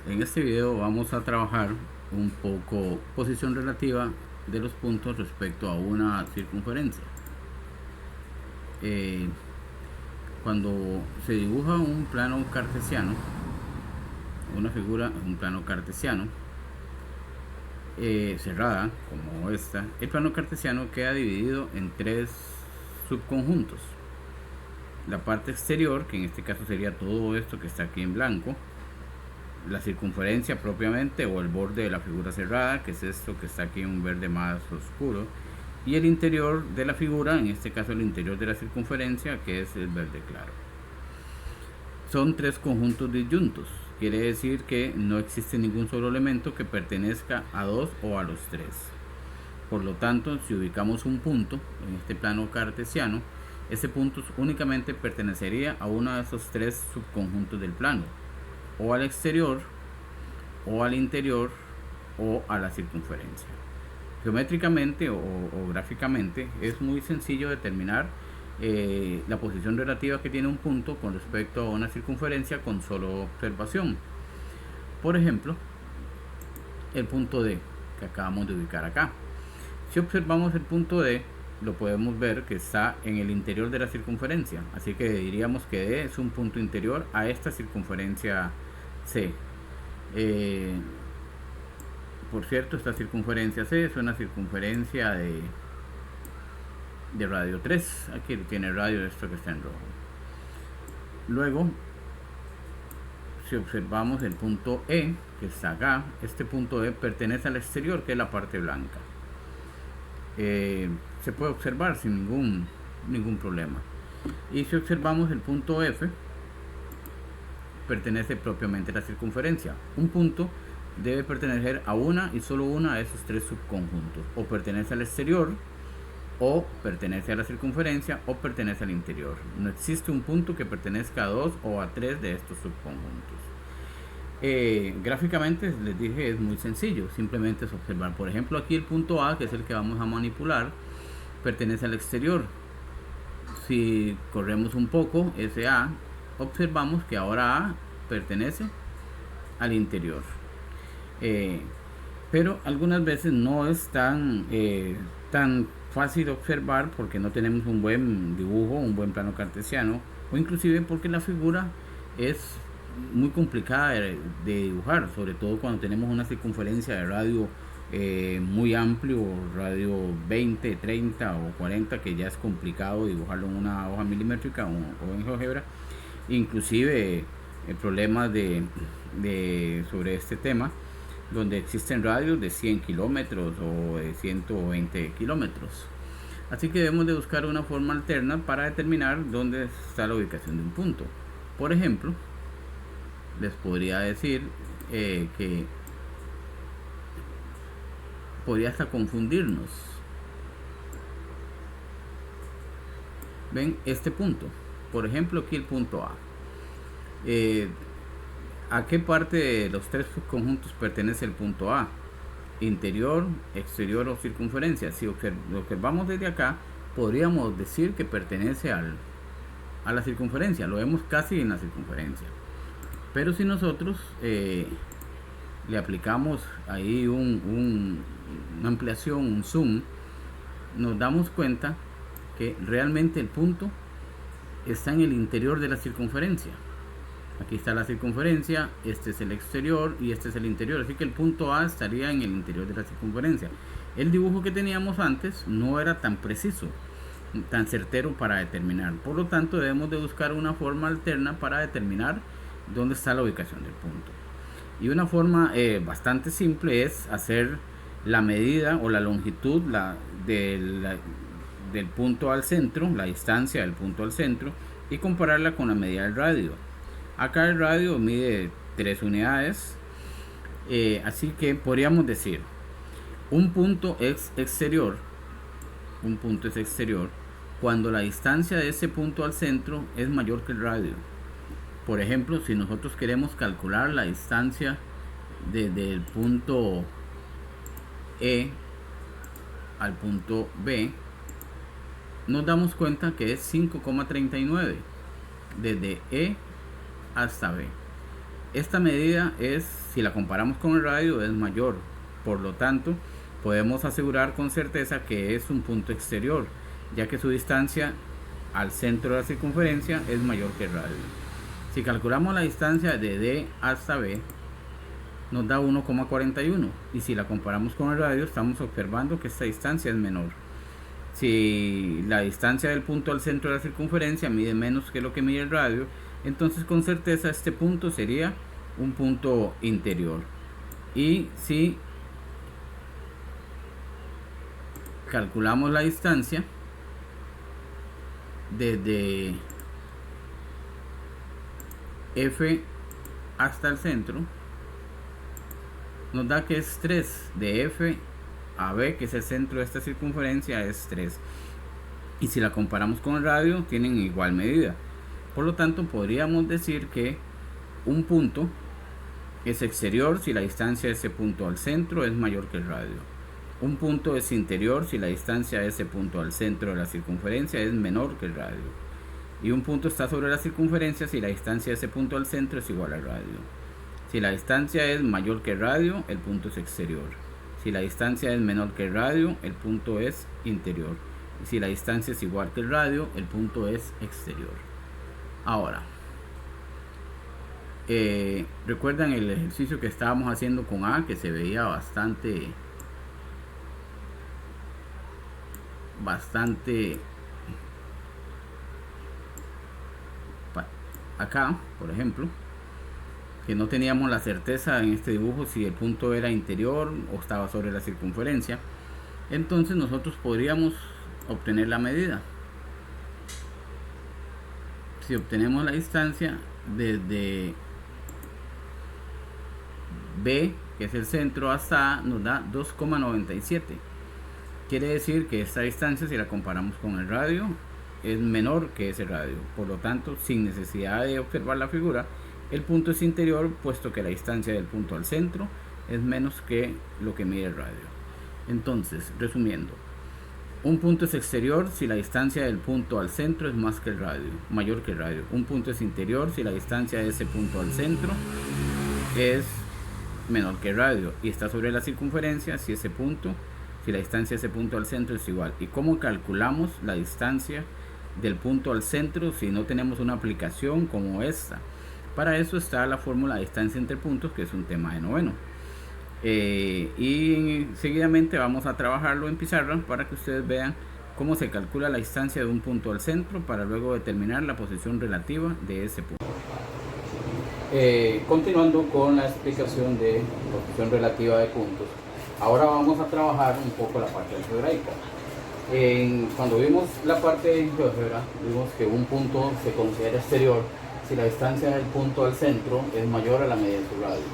En este video vamos a trabajar un poco posición relativa de los puntos respecto a una circunferencia. Cuando se dibuja un plano cartesiano, una figura en un plano cartesiano cerrada como esta, el plano cartesiano queda dividido en tres subconjuntos. La parte exterior, que en este caso sería todo esto que está aquí en blanco, la circunferencia propiamente o el borde de la figura cerrada, que es esto que está aquí en un verde más oscuro, y el interior de la figura, en este caso el interior de la circunferencia, que es el verde claro. Son tres conjuntos disyuntos, quiere decir que no existe ningún solo elemento que pertenezca a dos o a los tres. Por lo tanto, si ubicamos un punto en este plano cartesiano, ese punto únicamente pertenecería a uno de esos tres subconjuntos del plano, o al exterior, o al interior, o a la circunferencia. Geométricamente o gráficamente es muy sencillo determinar la posición relativa que tiene un punto con respecto a una circunferencia con solo observación. Por ejemplo, el punto D que acabamos de ubicar acá. Si observamos el punto D, lo podemos ver que está en el interior de la circunferencia, así que diríamos que D es un punto interior a esta circunferencia C. Por cierto, esta circunferencia C es una circunferencia de radio 3. Aquí tiene radio de esto que está en rojo. Luego, si observamos el punto E, que está acá, este punto E pertenece al exterior, que es la parte blanca. Se puede observar sin ningún problema. Y si observamos el punto F, pertenece propiamente a la circunferencia. Un punto debe pertenecer a una y solo una de esos tres subconjuntos, o pertenece al exterior, o pertenece a la circunferencia, o pertenece al interior. No existe un punto que pertenezca a dos o a tres de estos subconjuntos. Gráficamente les dije, es muy sencillo, simplemente es observar. Por ejemplo, aquí el punto A, que es el que vamos a manipular, pertenece al exterior. Si corremos un poco ese A, observamos que ahora A pertenece al interior. Pero algunas veces no es tan fácil observar porque no tenemos un buen dibujo, un buen plano cartesiano, o inclusive porque la figura es muy complicada de dibujar, sobre todo cuando tenemos una circunferencia de radio muy amplio, radio 20, 30 o 40, que ya es complicado dibujarlo en una hoja milimétrica o en GeoGebra. Inclusive problemas sobre este tema, donde existen radios de 100 kilómetros o de 120 kilómetros. Así que debemos de buscar una forma alterna para determinar dónde está la ubicación de un punto. Por ejemplo, les podría decir que podría hasta confundirnos. Ven este punto, por ejemplo aquí el punto A. ¿A qué parte de los tres subconjuntos pertenece el punto A? Interior, exterior o circunferencia. Si observamos desde acá, podríamos decir que pertenece a la circunferencia. Lo vemos casi en la circunferencia. Pero si nosotros le aplicamos ahí una ampliación, un zoom, nos damos cuenta que realmente el punto está en el interior de la circunferencia. Aquí está la circunferencia, este es el exterior y este es el interior, así que el punto A estaría en el interior de la circunferencia. El dibujo que teníamos antes no era tan preciso, tan certero para determinar, por lo tanto debemos de buscar una forma alterna para determinar dónde está la ubicación del punto. Y una forma bastante simple es hacer la medida o la longitud del punto al centro, la distancia del punto al centro, y compararla con la medida del radio. Acá el radio mide 3 unidades, así que podríamos decir un punto es exterior cuando la distancia de ese punto al centro es mayor que el radio. Por ejemplo, si nosotros queremos calcular la distancia desde el punto E al punto B, nos damos cuenta que es 5,39 desde E hasta B. Esta medida es si la comparamos con el radio es mayor. Por lo tanto, podemos asegurar con certeza que es un punto exterior, ya que su distancia al centro de la circunferencia es mayor que el radio. Si calculamos la distancia de D hasta B, nos da 1,41, y si la comparamos con el radio estamos observando que esta distancia es menor. Si la distancia del punto al centro de la circunferencia mide menos que lo que mide el radio, entonces con certeza este punto sería un punto interior. Y si calculamos la distancia desde F hasta el centro, nos da que es 3. De F a B, que es el centro de esta circunferencia, es 3. Y si la comparamos con el radio, tienen igual medida. Por lo tanto, podríamos decir que un punto es exterior si la distancia de ese punto al centro es mayor que el radio. Un punto es interior si la distancia de ese punto al centro de la circunferencia es menor que el radio. Y un punto está sobre la circunferencia si la distancia de ese punto al centro es igual al radio. Si la distancia es mayor que el radio, el punto es exterior. Si la distancia es menor que el radio, el punto es interior. Y si la distancia es igual que el radio, el punto es exterior. Ahora, ¿recuerdan el ejercicio que estábamos haciendo con A, que se veía bastante acá, por ejemplo, que no teníamos la certeza en este dibujo si el punto era interior o estaba sobre la circunferencia? Entonces nosotros podríamos obtener la medida. Si obtenemos la distancia desde B, que es el centro, hasta A, nos da 2,97. Quiere decir que esta distancia, si la comparamos con el radio, es menor que ese radio. Por lo tanto, sin necesidad de observar la figura, el punto es interior, puesto que la distancia del punto al centro es menos que lo que mide el radio. Entonces, resumiendo, un punto es exterior si la distancia del punto al centro es más que el radio, mayor que el radio. Un punto es interior si la distancia de ese punto al centro es menor que el radio y está sobre la circunferencia si la distancia de ese punto al centro es igual. ¿Y cómo calculamos la distancia del punto al centro si no tenemos una aplicación como esta? Para eso está la fórmula de distancia entre puntos, que es un tema de noveno. Y seguidamente vamos a trabajarlo en pizarra para que ustedes vean cómo se calcula la distancia de un punto al centro para luego determinar la posición relativa de ese punto. Continuando con la explicación de posición relativa de puntos, ahora vamos a trabajar un poco la parte algebraica. Cuando vimos la parte de álgebra, vimos que un punto se considera exterior si la distancia del punto al centro es mayor a la medida de su radio.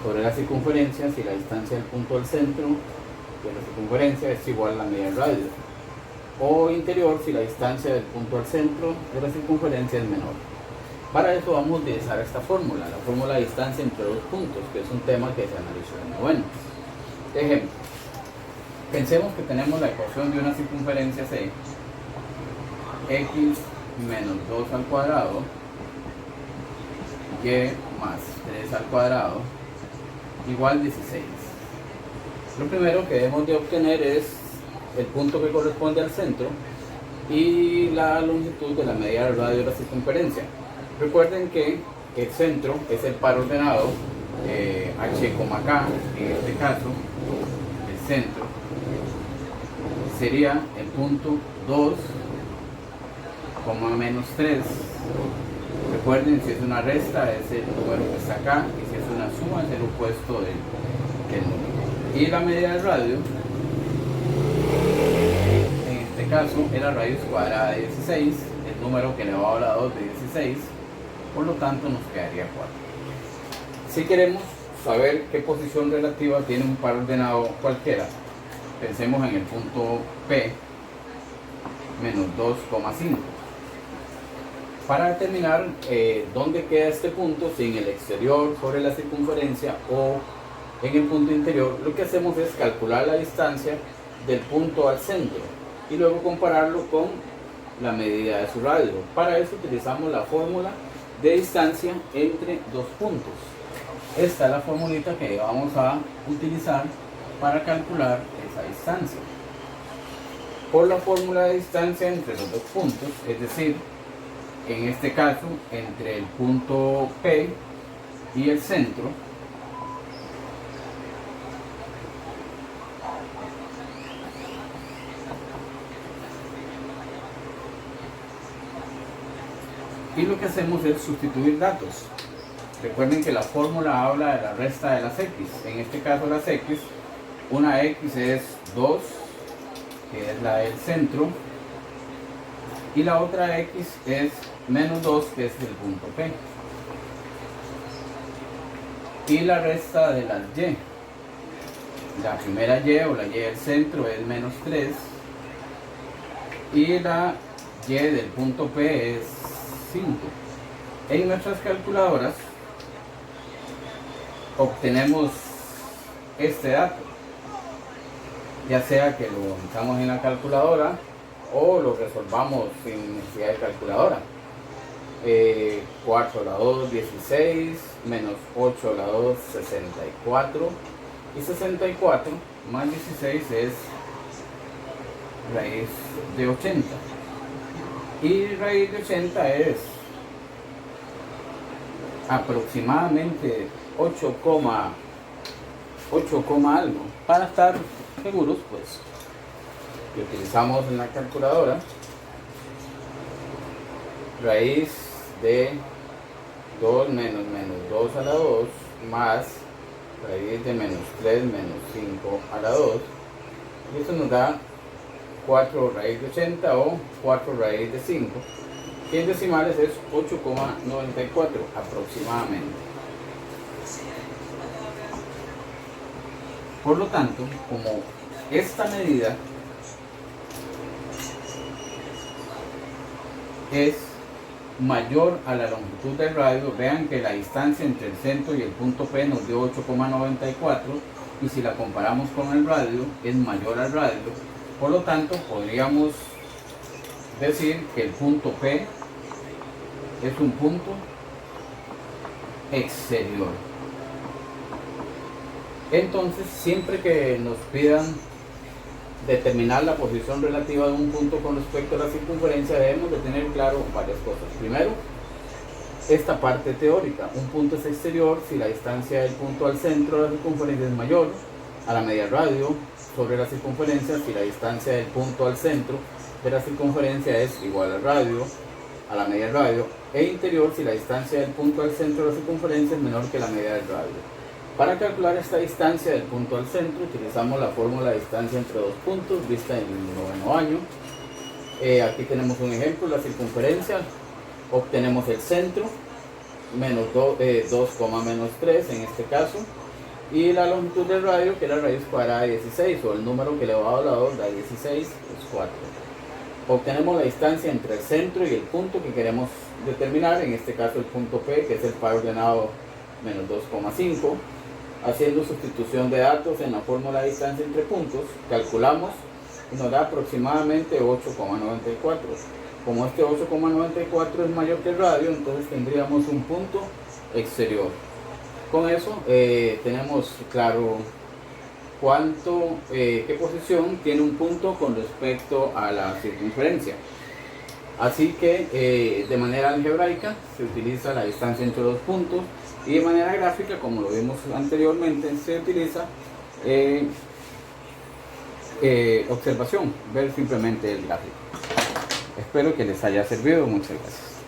Sobre la circunferencia, si la distancia del punto al centro de la circunferencia es igual a la medida del radio. O interior, si la distancia del punto al centro de la circunferencia es menor. Para eso vamos a utilizar esta fórmula, la fórmula de distancia entre dos puntos, que es un tema que se analizó en noveno. Ejemplo, pensemos que tenemos la ecuación de una circunferencia C, x menos 2 al cuadrado, y más 3 al cuadrado, igual 16. Lo primero que debemos de obtener es el punto que corresponde al centro y la longitud de la medida del radio de la circunferencia. Recuerden que el centro es el par ordenado, h, k, en este caso el centro sería el punto 2, menos 3. Recuerden, si es una resta es el número que está acá, y si es una suma es el opuesto del número. Y la medida del radio, en este caso, es la raíz cuadrada de 16, el número que elevado a la 2 de 16, por lo tanto nos quedaría 4. Si queremos saber qué posición relativa tiene un par ordenado cualquiera, pensemos en el punto P menos 2,5. Para determinar dónde queda este punto, si en el exterior, sobre la circunferencia o en el punto interior, lo que hacemos es calcular la distancia del punto al centro y luego compararlo con la medida de su radio. Para eso utilizamos la fórmula de distancia entre dos puntos. esta es la formulita que vamos a utilizar para calcular esa distancia. Por la fórmula de distancia entre los dos puntos, es decir, en este caso entre el punto P y el centro, y lo que hacemos es sustituir datos. Recuerden que la fórmula habla de la resta de las x. En este caso las x, una x es 2, que es la del centro, y la otra x es menos 2, que es del punto P. Y la resta de las y, la primera y o la y del centro es menos 3, y la y del punto P es 5. En nuestras calculadoras obtenemos este dato, ya sea que lo metamos en la calculadora o lo resolvamos sin necesidad de calculadora. 4 a la 2, 16, menos 8 a la 2, 64, y 64 más 16 es raíz de 80, y raíz de 80 es aproximadamente 8, algo. Para estar seguros, pues que utilizamos en la calculadora raíz de 2 menos 2 a la 2 más raíz de menos 3 menos 5 a la 2, y eso nos da 4 raíz de 80 o 4 raíz de 5, que en decimales es 8,94 aproximadamente. Por lo tanto, como esta medida es mayor a la longitud del radio, vean que la distancia entre el centro y el punto P nos dio 8,94, y si la comparamos con el radio es mayor al radio. Por lo tanto, podríamos decir que el punto P es un punto exterior. Entonces, siempre que nos pidan determinar la posición relativa de un punto con respecto a la circunferencia, debemos de tener claro varias cosas. Primero, esta parte teórica: un punto es exterior si la distancia del punto al centro de la circunferencia es mayor a la media radio sobre la circunferencia si la distancia del punto al centro de la circunferencia es igual al radio, a la media radio, e interior si la distancia del punto al centro de la circunferencia es menor que la media del radio. Para calcular esta distancia del punto al centro utilizamos la fórmula de distancia entre dos puntos vista en el 9º año. Aquí tenemos un ejemplo: la circunferencia, obtenemos el centro, menos 2, menos 3 en este caso, y la longitud del radio, que es la raíz cuadrada de 16, o el número que elevado a la 2 da 16, es 4. Obtenemos la distancia entre el centro y el punto que queremos determinar, en este caso el punto P, que es el par ordenado menos 2,5. Haciendo sustitución de datos en la fórmula de distancia entre puntos, calculamos y nos da aproximadamente 8,94. Como este 8,94 es mayor que el radio, entonces tendríamos un punto exterior. Con eso tenemos claro qué posición tiene un punto con respecto a la circunferencia. Así que de manera algebraica se utiliza la distancia entre los puntos, y de manera gráfica, como lo vimos anteriormente, se utiliza observación, ver simplemente el gráfico. Espero que les haya servido. Muchas gracias.